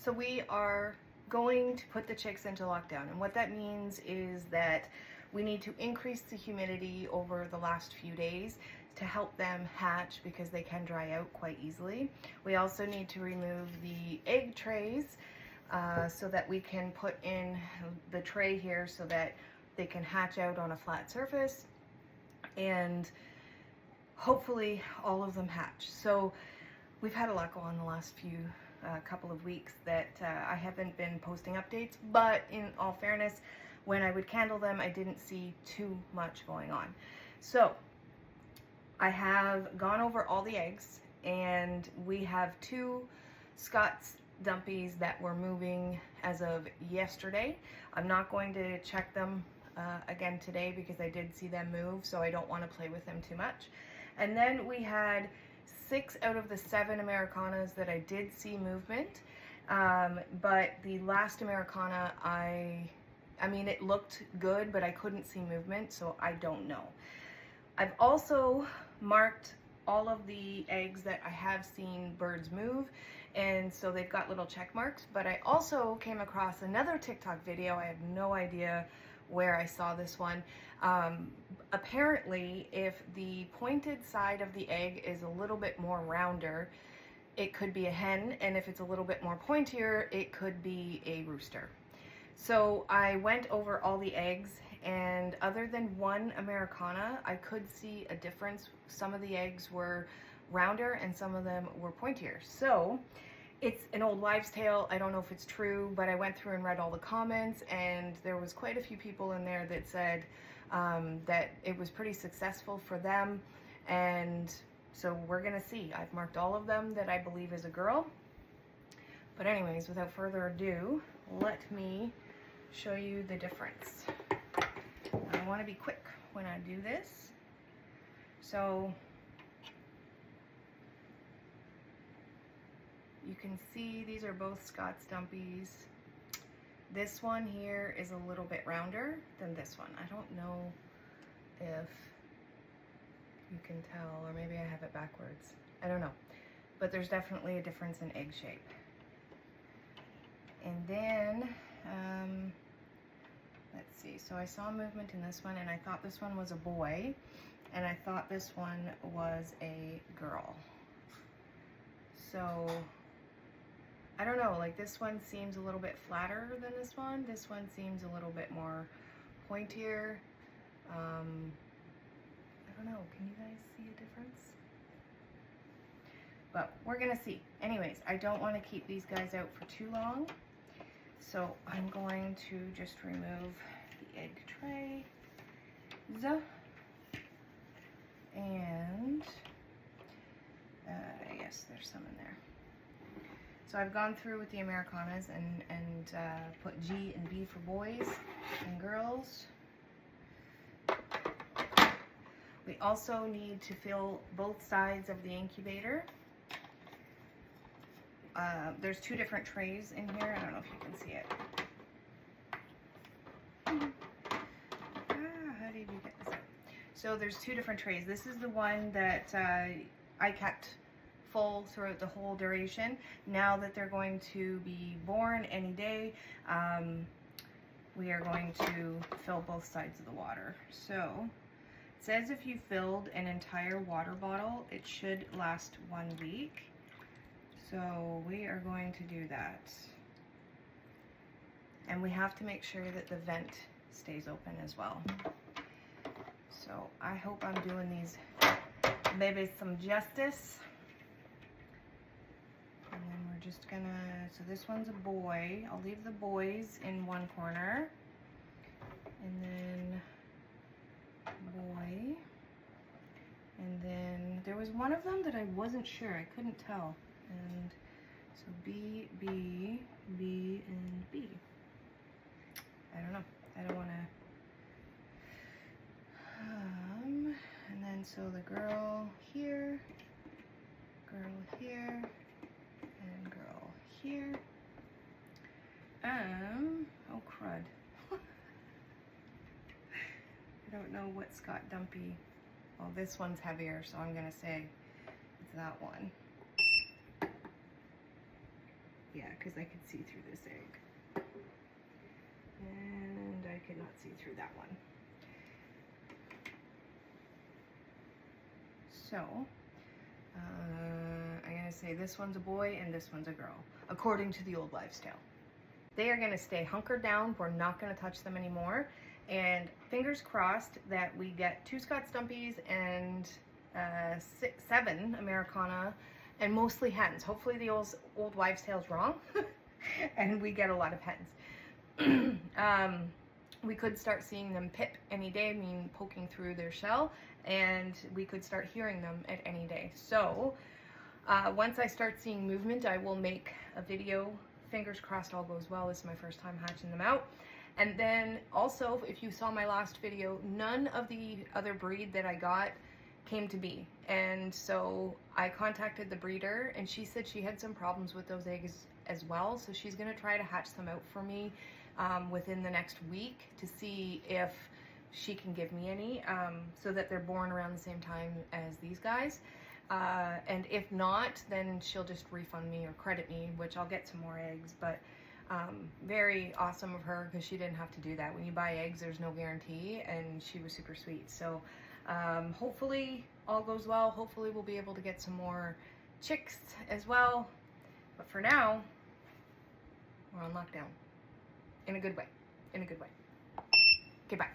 So we are going to put the chicks into lockdown, and what that means is that we need to increase the humidity over the last few days to help them hatch because they can dry out quite easily. We also need to remove the egg trays so that we can put in the tray here so that they can hatch out on a flat surface, and hopefully all of them hatch. So we've had a lot go on the last few couple of weeks that I haven't been posting updates, but in all fairness, when I would candle them, I didn't see too much going on. So I have gone over all the eggs, and we have 2 Scott's dumpies that were moving as of yesterday. I'm not going to check them again today because I did see them move, so I don't want to play with them too much. And then we had 6 out of the 7 Americanas that I did see movement, but the last Americana, I mean, it looked good, but I couldn't see movement, so I don't know. I've also marked all of the eggs that I have seen birds move, and so they've got little check marks. But I also came across another TikTok video. I have no idea where I saw this one. Apparently, if the pointed side of the egg is a little bit more rounder, it could be a hen, and if it's a little bit more pointier, it could be a rooster. So I went over all the eggs, and other than one Americana, I could see a difference. Some of the eggs were rounder and some of them were pointier. So it's an old wives' tale. I don't know if it's true, but I went through and read all the comments, and there was quite a few people in there that said that it was pretty successful for them. And so we're gonna see. I've marked all of them that I believe is a girl. But anyways, without further ado, let me show you the difference. I want to be quick when I do this. So you can see these are both Scott's dumpies. This one here is a little bit rounder than this one. I don't know if you can tell, or maybe I have it backwards. I don't know. But there's definitely a difference in egg shape. And then, let's see, so I saw movement in this one, and I thought this one was a boy, and I thought this one was a girl. So, I don't know, like this one seems a little bit flatter than this one. This one seems a little bit more pointier. I don't know, can you guys see a difference? But we're gonna see. Anyways, I don't want to keep these guys out for too long. So I'm going to just remove the egg tray. And yes, there's some in there. So I've gone through with the Americanas and put G and B for boys and girls. We also need to fill both sides of the incubator. There's 2 different trays in here. I don't know if you can see it. How did you get this out? So there's 2 different trays. This is the one that I kept full throughout the whole duration. Now that they're going to be born any day, we are going to fill both sides of the water. So it says if you filled an entire water bottle, it should last 1 week. So we are going to do that. And we have to make sure that the vent stays open as well. So I hope I'm doing these babies some justice. And then we're just gonna, so this one's a boy. I'll leave the boys in one corner. And then boy. And then there was one of them that I wasn't sure, I couldn't tell. And so B, B, B, and B. I don't know. I don't want to. And then so the girl here, and girl here. Oh crud. I don't know what Scott Dumpy. Well, this one's heavier, so I'm gonna say it's that one. Yeah, because I could see through this egg. And I could not see through that one. So, I'm going to say this one's a boy and this one's a girl, according to the old wives' tale. They are going to stay hunkered down. We're not going to touch them anymore. And fingers crossed that we get 2 Scott Stumpies and 7 Americana, and mostly hens. Hopefully the old wives' tale's wrong and we get a lot of hens. We could start seeing them pip any day, I mean poking through their shell, and we could start hearing them at any day. So once I start seeing movement, I will make a video. Fingers crossed all goes well. This is my first time hatching them out. And then also, if you saw my last video, none of the other breed that I got came to be. And so I contacted the breeder, and she said she had some problems with those eggs as well. So she's gonna try to hatch them out for me within the next week to see if she can give me any, so that they're born around the same time as these guys. And if not, then she'll just refund me or credit me, which I'll get some more eggs. But very awesome of her, because she didn't have to do that. When you buy eggs, there's no guarantee, and she was super sweet. So hopefully all goes well. Hopefully we'll be able to get some more chicks as well. But for now, we're on lockdown. In a good way. In a good way. Okay, bye.